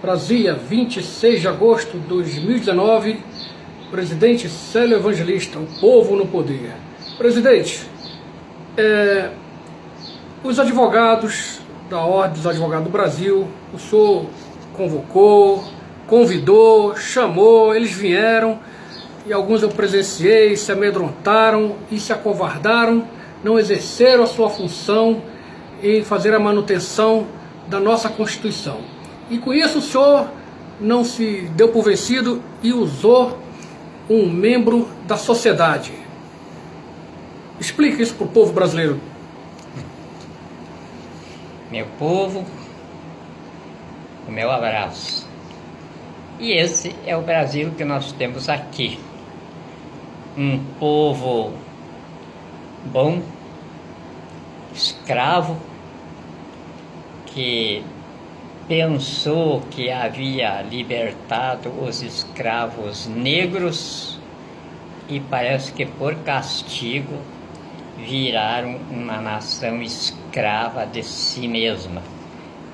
Brasília, 26 de agosto de 2019, presidente Célio Evangelista, o povo no poder. Presidente, os advogados da Ordem dos Advogados do Brasil, o senhor convocou, convidou, chamou, eles vieram, e alguns eu presenciei, se amedrontaram e se acovardaram, não exerceram a sua função em fazer a manutenção da nossa Constituição. E com isso o senhor não se deu por vencido e usou um membro da sociedade. Explique isso para o povo brasileiro. Meu povo, o meu abraço. E esse é o Brasil que nós temos aqui. Um povo bom, escravo, que pensou que havia libertado os escravos negros e parece que por castigo viraram uma nação escrava de si mesma,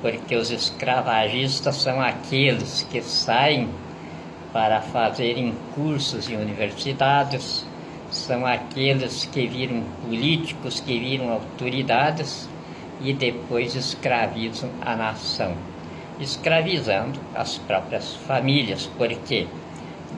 porque os escravagistas são aqueles que saem para fazerem cursos em universidades, são aqueles que viram políticos, que viram autoridades e depois escravizam a nação, escravizando as próprias famílias, porque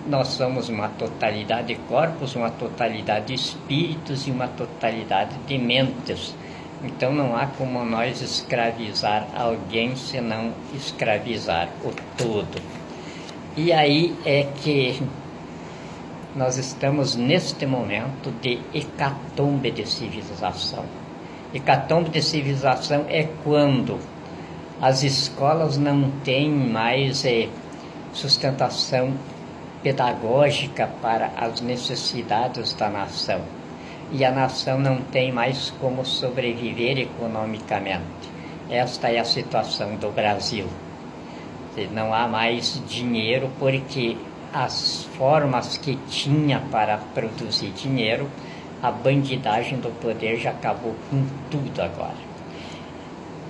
nós somos uma totalidade de corpos, uma totalidade de espíritos e uma totalidade de mentes. Então não há como nós escravizar alguém senão escravizar o todo. E aí é que nós estamos neste momento de hecatombe de civilização. Hecatombe de civilização é quando as escolas não têm mais sustentação pedagógica para as necessidades da nação. E a nação não tem mais como sobreviver economicamente. Esta é a situação do Brasil. Não há mais dinheiro porque as formas que tinha para produzir dinheiro, a bandidagem do poder já acabou com tudo agora.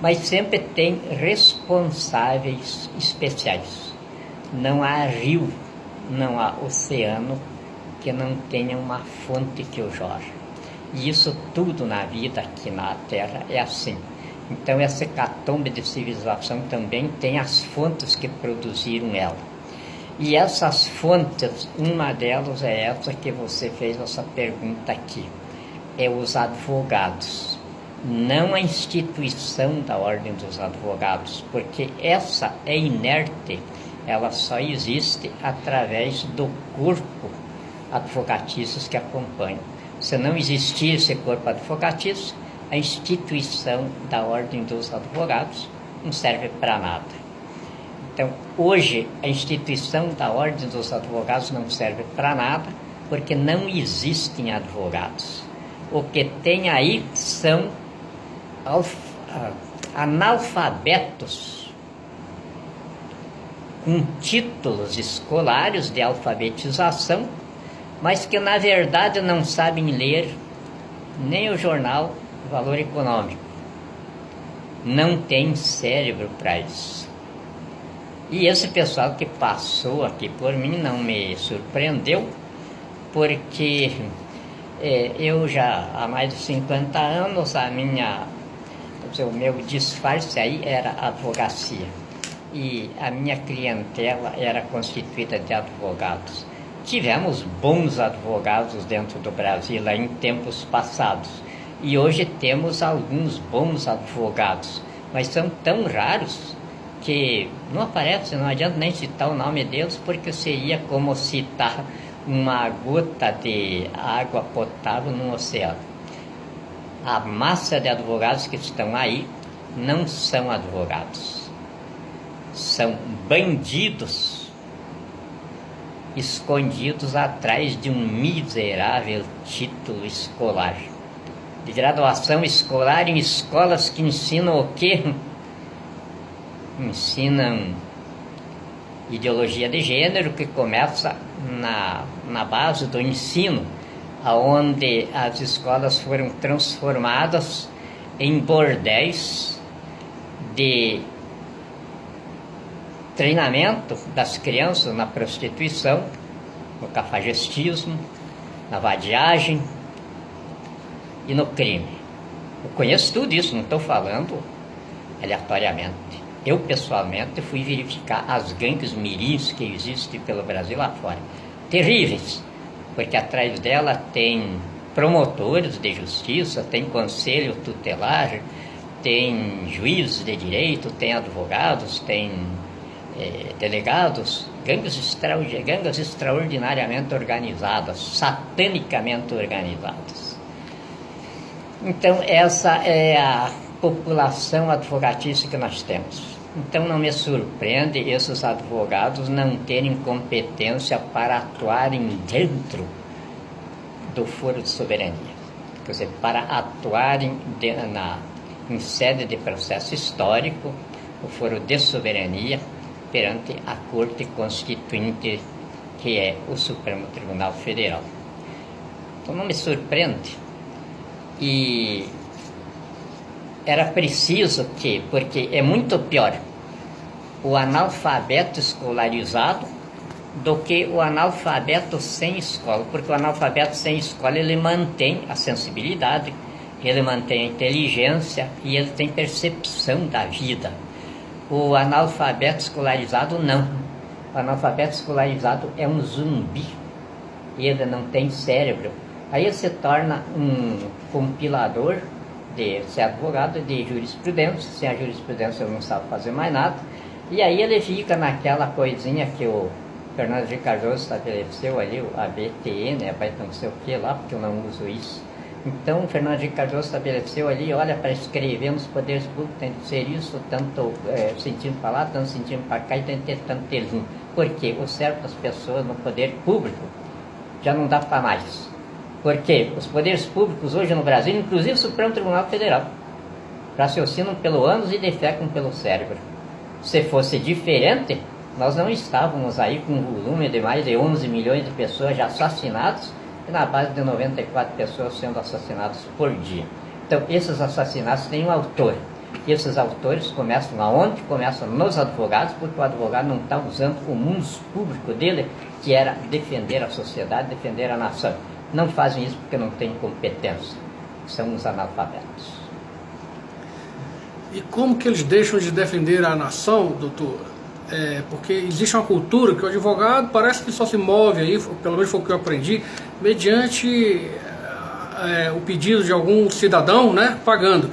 Mas sempre tem responsáveis especiais. Não há rio, não há oceano que não tenha uma fonte que o jorre. E isso tudo na vida aqui na Terra é assim. Então essa hecatombe de civilização também tem as fontes que produziram ela. E essas fontes, uma delas é essa que você fez essa pergunta aqui. É os advogados. Não a instituição da Ordem dos Advogados, porque essa é inerte, ela só existe através do corpo advocatício que acompanha. Se não existir esse corpo advocatício, a instituição da Ordem dos Advogados não serve para nada. Então, hoje, a instituição da Ordem dos Advogados não serve para nada, porque não existem advogados. O que tem aí são analfabetos com títulos escolares de alfabetização, mas que na verdade não sabem ler nem o jornal Valor Econômico. Não tem cérebro para isso. E esse pessoal que passou aqui por mim não me surpreendeu, porque eu já há mais de 50 anos, o meu disfarce aí era advocacia. E a minha clientela era constituída de advogados. Tivemos bons advogados dentro do Brasil em tempos passados. E hoje temos alguns bons advogados, mas são tão raros que não aparece, não adianta nem citar o nome deles, porque seria como citar uma gota de água potável no oceano. A massa de advogados que estão aí não são advogados, são bandidos escondidos atrás de um miserável título escolar, de graduação escolar em escolas que ensinam o quê? Ensinam ideologia de gênero, que começa na base do ensino, onde as escolas foram transformadas em bordéis de treinamento das crianças na prostituição, no cafajestismo, na vadiagem e no crime. Eu conheço tudo isso, não estou falando aleatoriamente. Eu, pessoalmente, fui verificar as gangues mirins que existem pelo Brasil lá fora. Terríveis, porque atrás dela tem promotores de justiça, tem conselho tutelar, tem juízes de direito, tem advogados, tem delegados, gangues extraordinariamente organizadas, satanicamente organizadas. Então, essa é a população advocatícia que nós temos. Então, não me surpreende esses advogados não terem competência para atuarem dentro do foro de soberania. Quer dizer, para atuarem em sede de processo histórico, o foro de soberania, perante a Corte Constituinte, que é o Supremo Tribunal Federal. Então não me surpreende. E era preciso que, porque é muito pior o analfabeto escolarizado do que o analfabeto sem escola, porque o analfabeto sem escola ele mantém a sensibilidade, ele mantém a inteligência e ele tem percepção da vida. O analfabeto escolarizado não. O analfabeto escolarizado é um zumbi. Ele não tem cérebro. Aí ele se torna um compilador de ser advogado de jurisprudência. Sem a jurisprudência ele não sabe fazer mais nada. E aí ele fica naquela coisinha que o Fernando de Cardoso estabeleceu ali, o ABTE, né? Vai não sei o que lá, porque eu não uso isso. Então, o Fernando Henrique Cardoso estabeleceu ali, olha, para escrever nos poderes públicos tem que ser isso, tanto sentindo para lá, tanto sentindo para cá e tem que ter tanto telinho. Porque o cérebro das pessoas no poder público já não dá para mais. Porque os poderes públicos hoje no Brasil, inclusive o Supremo Tribunal Federal, raciocinam pelo ânus e defecam pelo cérebro. Se fosse diferente, nós não estávamos aí com um volume de mais de 11 milhões de pessoas já assassinadas, na base de 94 pessoas sendo assassinadas por dia. Então, esses assassinatos têm um autor. E esses autores começam aonde? Começam nos advogados, porque o advogado não está usando o mundo público dele, que era defender a sociedade, defender a nação. Não fazem isso porque não têm competência. São os analfabetos. E como que eles deixam de defender a nação, doutor? Porque existe uma cultura que o advogado parece que só se move aí, pelo menos foi o que eu aprendi, mediante o pedido de algum cidadão, né, pagando.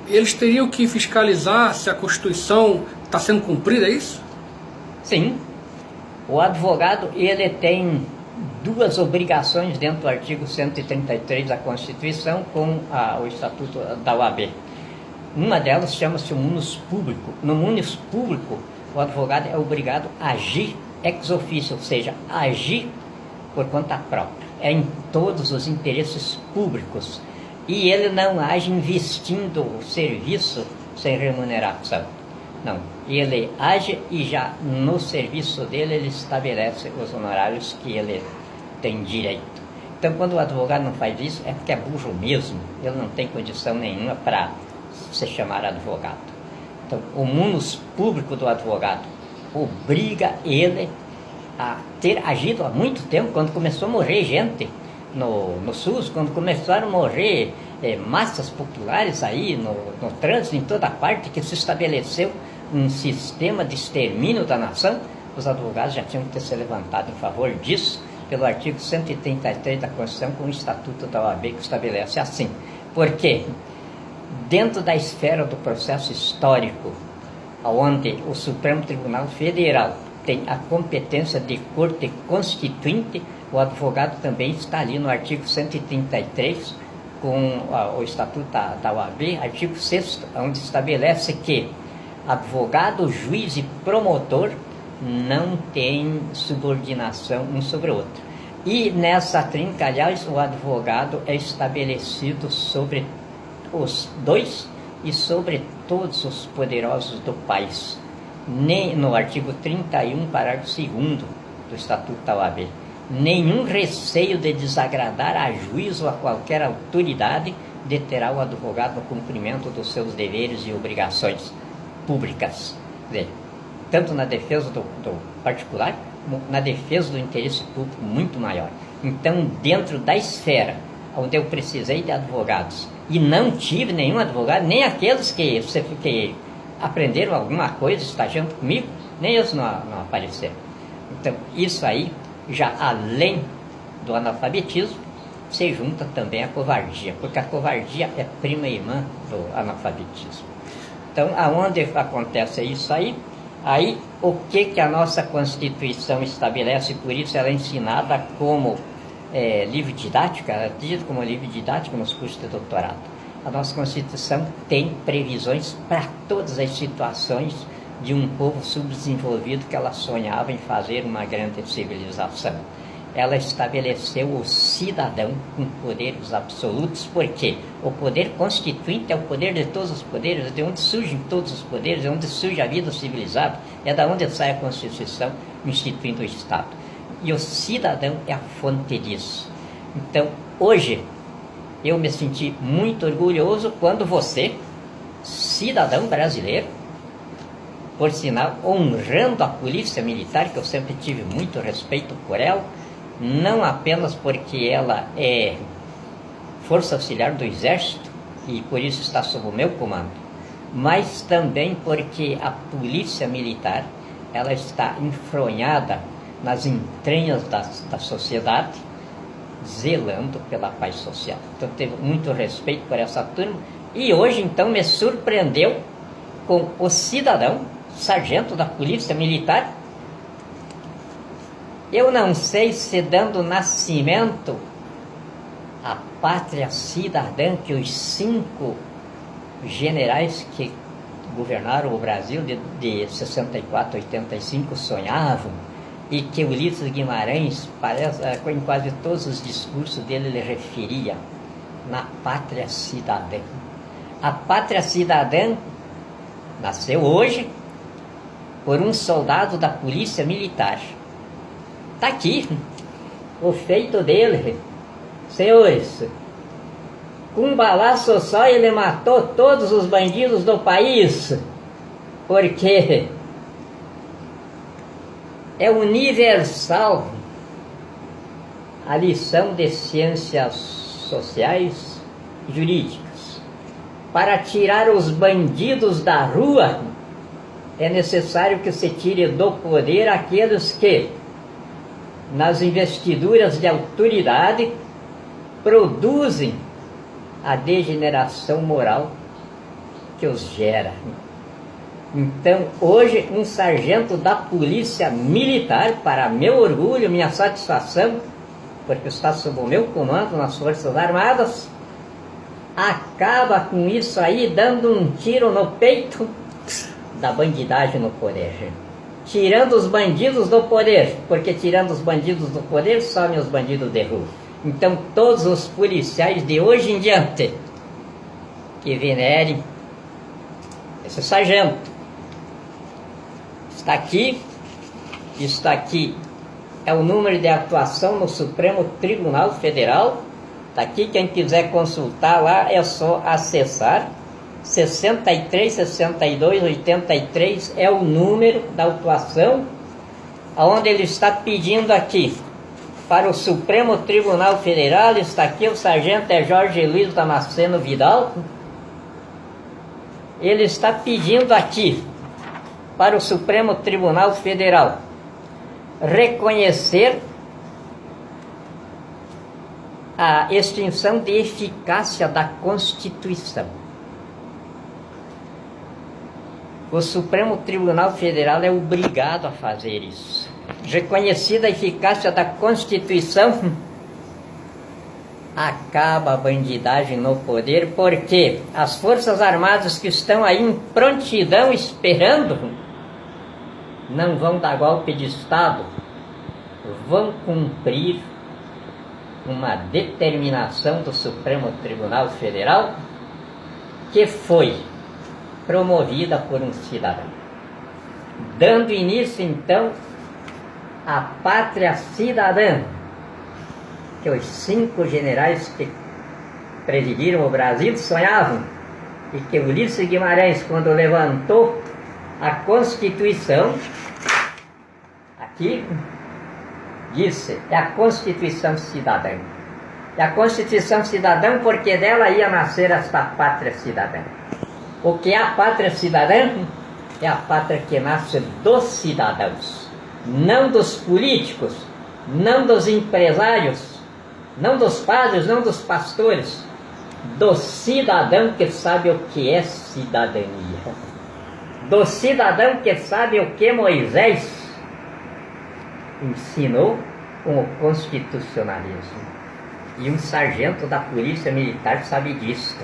Eles teriam que fiscalizar se a Constituição está sendo cumprida, é isso? Sim. O advogado, ele tem duas obrigações dentro do artigo 133 da Constituição com o Estatuto da OAB. Uma delas chama-se o munus público. No munus público, o advogado é obrigado a agir ex officio, ou seja, agir por conta própria. É em todos os interesses públicos. E ele não age investindo o serviço sem remuneração. Não, ele age e já no serviço dele ele estabelece os honorários que ele tem direito. Então, quando o advogado não faz isso, é porque é burro mesmo. Ele não tem condição nenhuma para se chamar advogado. Então, o munus público do advogado obriga ele a ter agido há muito tempo, quando começou a morrer gente no SUS, quando começaram a morrer massas populares aí no trânsito, em toda parte, que se estabeleceu um sistema de extermínio da nação, os advogados já tinham que ter se levantado em favor disso, pelo artigo 133 da Constituição, com o Estatuto da OAB, que estabelece assim. Por quê? Dentro da esfera do processo histórico, onde o Supremo Tribunal Federal tem a competência de Corte Constituinte, o advogado também está ali no artigo 133, com o Estatuto da OAB, artigo 6º, onde estabelece que advogado, juiz e promotor não têm subordinação um sobre o outro. E nessa trinca, aliás, o advogado é estabelecido sobre os dois e sobre todos os poderosos do país. Nem no artigo 31, parágrafo 2º do Estatuto da OAB. Nenhum receio de desagradar a juiz ou a qualquer autoridade deterá o advogado no cumprimento dos seus deveres e obrigações públicas. tanto na defesa do particular, como na defesa do interesse público muito maior. Então, dentro da esfera onde eu precisei de advogados, e não tive nenhum advogado, nem aqueles que aprenderam alguma coisa estagiando comigo, nem eles não apareceram. Então, isso aí, já além do analfabetismo, se junta também a covardia, porque a covardia é prima irmã do analfabetismo. Então, aonde acontece isso aí o que a nossa Constituição estabelece, por isso ela é ensinada como livro didático, ela é dita como livro didático nos cursos de doutorado. A nossa Constituição tem previsões para todas as situações de um povo subdesenvolvido que ela sonhava em fazer uma grande civilização. Ela estabeleceu o cidadão com poderes absolutos, porque o poder constituinte é o poder de todos os poderes, é de onde surgem todos os poderes, é onde surge a vida civilizada, é da onde sai a Constituição instituindo o Estado. E o cidadão é a fonte disso. Então, hoje, eu me senti muito orgulhoso quando você, cidadão brasileiro, por sinal, honrando a Polícia Militar, que eu sempre tive muito respeito por ela, não apenas porque ela é força auxiliar do Exército e por isso está sob o meu comando, mas também porque a Polícia Militar ela está enfronhada nas entranhas da sociedade, zelando pela paz social. Então tenho muito respeito por essa turma e hoje então me surpreendeu com o cidadão, sargento da Polícia Militar. Eu não sei se dando nascimento à pátria cidadã que os 5 generais que governaram o Brasil de 64 a 85 sonhavam, e que Ulisses Guimarães, em quase todos os discursos dele, ele referia na pátria cidadã. A pátria cidadã nasceu hoje por um soldado da Polícia Militar. Está aqui o feito dele, senhores. Com um balaço só ele matou todos os bandidos do país, porque é universal a lição de ciências sociais e jurídicas. Para tirar os bandidos da rua, é necessário que se tire do poder aqueles que, nas investiduras de autoridade, produzem a degeneração moral que os gera. Então, hoje, um sargento da Polícia Militar, para meu orgulho, minha satisfação, porque está sob o meu comando nas Forças Armadas, acaba com isso aí, dando um tiro no peito da bandidagem no poder. Tirando os bandidos do poder, porque tirando os bandidos do poder, somem os bandidos de rua. Então, todos os policiais de hoje em diante, que venerem esse sargento, está aqui é o número de atuação no Supremo Tribunal Federal, está aqui, quem quiser consultar lá, é só acessar, 63 62 83 é o número da autuação, onde ele está pedindo aqui, para o Supremo Tribunal Federal, está aqui, o sargento é Jorge Luiz Damasceno Vidal, ele está pedindo aqui, para o Supremo Tribunal Federal, reconhecer a extinção de eficácia da Constituição. O Supremo Tribunal Federal é obrigado a fazer isso. Reconhecida a eficácia da Constituição, acaba a bandidagem no poder, porque as Forças Armadas que estão aí em prontidão esperando, não vão dar golpe de Estado, vão cumprir uma determinação do Supremo Tribunal Federal, que foi promovida por um cidadão, dando início então à pátria cidadã, que os 5 generais que presidiram o Brasil sonhavam, e que Ulisses Guimarães, quando levantou a Constituição, aqui, disse, é a Constituição Cidadã. É a Constituição Cidadã porque dela ia nascer esta pátria cidadã. O que é a pátria cidadã? É a pátria que nasce dos cidadãos, não dos políticos, não dos empresários, não dos padres, não dos pastores, do cidadão que sabe o que é cidadania, do cidadão que sabe o que Moisés ensinou com o constitucionalismo. E um sargento da Polícia Militar sabe disso.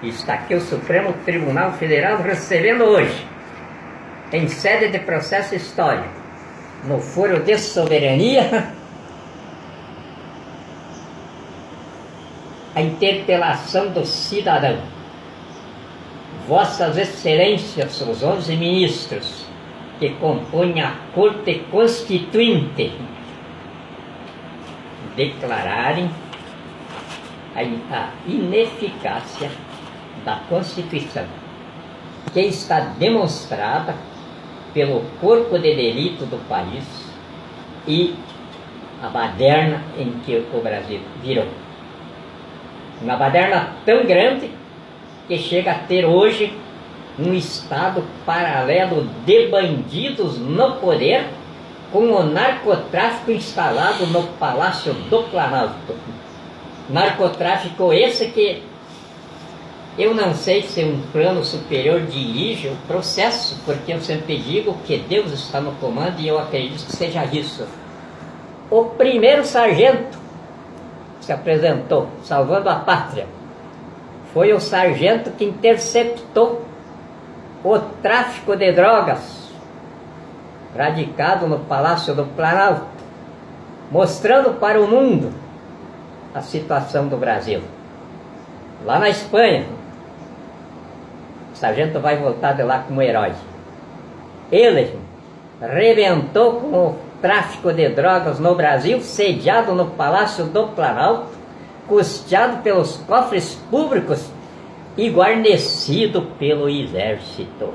Está aqui o Supremo Tribunal Federal recebendo hoje, em sede de processo histórico, no foro de soberania, a interpelação do cidadão. Vossas Excelências, os 11 ministros que compõem a Corte Constituinte, declararem a ineficácia da Constituição, que está demonstrada pelo corpo de delito do país e a baderna em que o Brasil virou. Uma baderna tão grande que chega a ter hoje um estado paralelo de bandidos no poder, com o narcotráfico instalado no Palácio do Planalto. Narcotráfico esse que eu não sei se um plano superior dirige o processo, porque eu sempre digo que Deus está no comando e eu acredito que seja isso. O primeiro sargento que se apresentou salvando a pátria foi o sargento que interceptou o tráfico de drogas radicado no Palácio do Planalto, mostrando para o mundo a situação do Brasil. Lá na Espanha, o sargento vai voltar de lá como herói. Ele rebentou com o tráfico de drogas no Brasil, sediado no Palácio do Planalto, custeado pelos cofres públicos e guarnecido pelo exército.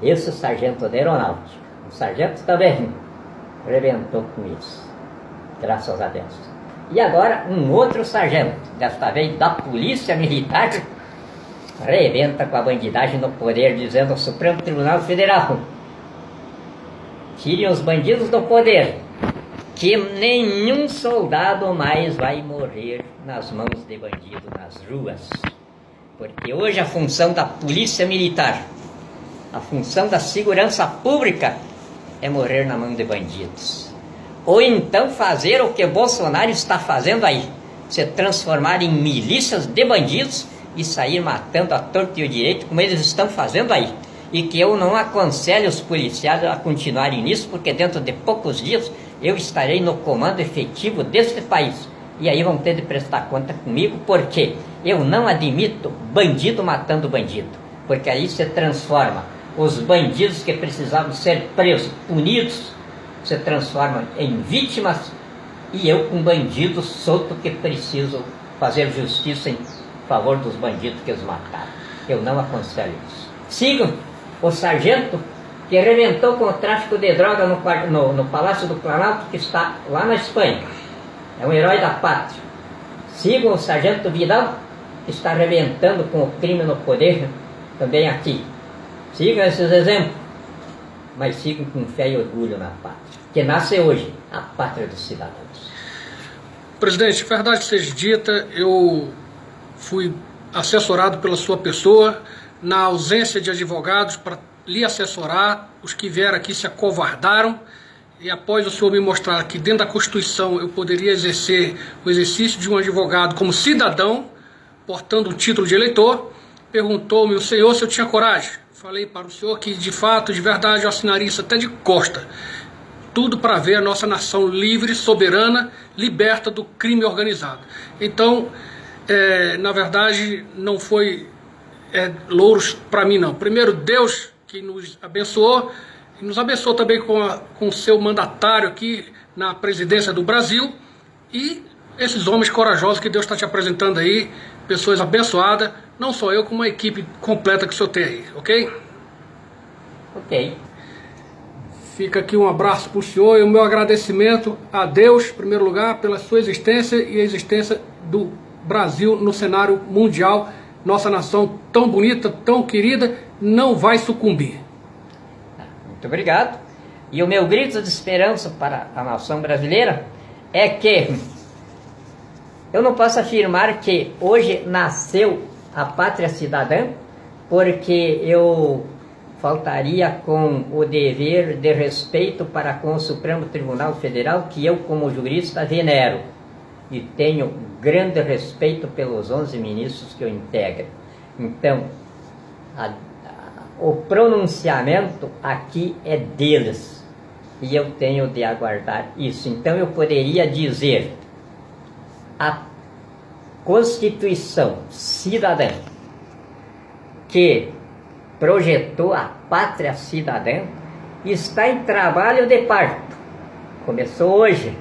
Esse sargento da aeronáutica, o sargento também rebentou com isso, graças a Deus. E agora um outro sargento, desta vez da Polícia Militar, rebenta com a bandidagem no poder, dizendo ao Supremo Tribunal Federal: tirem os bandidos do poder, que nenhum soldado mais vai morrer nas mãos de bandido nas ruas. Porque hoje a função da Polícia Militar, a função da segurança pública é morrer na mão de bandidos. Ou então fazer o que Bolsonaro está fazendo aí, se transformar em milícias de bandidos e sair matando a torto e o direito, como eles estão fazendo aí. E que eu não aconselho os policiais a continuarem nisso, porque dentro de poucos dias eu estarei no comando efetivo deste país. E aí vão ter de prestar conta comigo, porque eu não admito bandido matando bandido. Porque aí se transforma os bandidos que precisavam ser presos, punidos, se transformam em vítimas, e eu com bandido solto que preciso fazer justiça em favor dos bandidos que os mataram. Eu não aconselho isso. Sigam o sargento que arrebentou com o tráfico de droga no Palácio do Planalto, que está lá na Espanha. É um herói da pátria. Sigam o sargento Vidal, que está arrebentando com o crime no poder, também aqui. Sigam esses exemplos, mas sigam com fé e orgulho na pátria, que nasce hoje, a pátria dos cidadãos. Presidente, verdade seja dita, eu fui assessorado pela sua pessoa, na ausência de advogados para lhe assessorar. Os que vieram aqui se acovardaram, e após o senhor me mostrar que dentro da Constituição eu poderia exercer o exercício de um advogado como cidadão, portando o título de eleitor, perguntou-me o senhor se eu tinha coragem. Falei para o senhor que de fato, de verdade, eu assinaria isso até de costa. Tudo para ver a nossa nação livre, soberana, liberta do crime organizado. Então, na verdade, não foi louros para mim não. Primeiro, Deus que nos abençoou, e nos abençoou também com o seu mandatário aqui na presidência do Brasil, e esses homens corajosos que Deus está te apresentando aí, pessoas abençoadas, não só eu, como a equipe completa que o senhor tem aí, ok? Ok. Fica aqui um abraço para o senhor e o meu agradecimento a Deus, em primeiro lugar, pela sua existência e a existência do Brasil no cenário mundial. Nossa nação tão bonita, tão querida, não vai sucumbir. Muito obrigado. E o meu grito de esperança para a nação brasileira é que eu não posso afirmar que hoje nasceu a pátria cidadã, porque eu faltaria com o dever de respeito para com o Supremo Tribunal Federal, que eu, como jurista, venero. E tenho grande respeito pelos 11 ministros que eu integro. Então, o pronunciamento aqui é deles. E eu tenho de aguardar isso. Então, eu poderia dizer: a Constituição cidadã que projetou a pátria cidadã está em trabalho de parto. Começou hoje.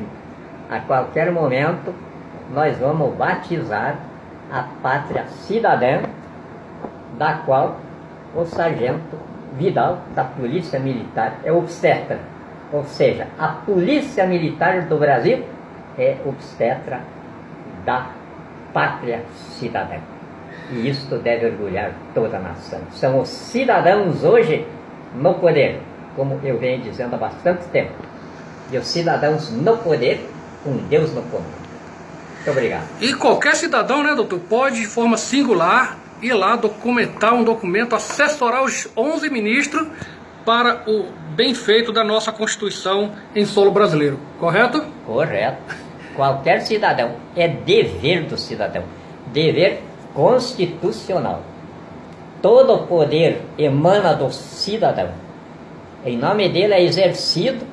A qualquer momento nós vamos batizar a pátria cidadã, da qual o sargento Vidal, da Polícia Militar, é obstetra. Ou seja, a Polícia Militar do Brasil é obstetra da pátria cidadã. E isto deve orgulhar toda a nação. São os cidadãos hoje no poder, como eu venho dizendo há bastante tempo. E os cidadãos no poder, com Deus no comando. Muito obrigado. E qualquer cidadão, né, doutor, pode, de forma singular, ir lá documentar um documento, assessorar os 11 ministros para o bem feito da nossa Constituição em solo brasileiro. Correto? Correto. Qualquer cidadão. É dever do cidadão. Dever constitucional. Todo o poder emana do cidadão. Em nome dele é exercido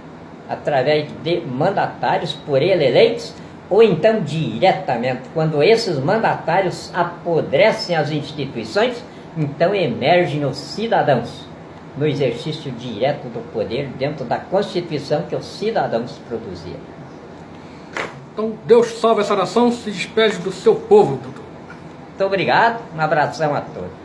através de mandatários por ele eleitos, ou então diretamente, quando esses mandatários apodrecem as instituições, então emergem os cidadãos no exercício direto do poder dentro da Constituição que os cidadãos produziram. Então, Deus salve essa nação, se despede do seu povo, doutor. Muito obrigado, um abração a todos.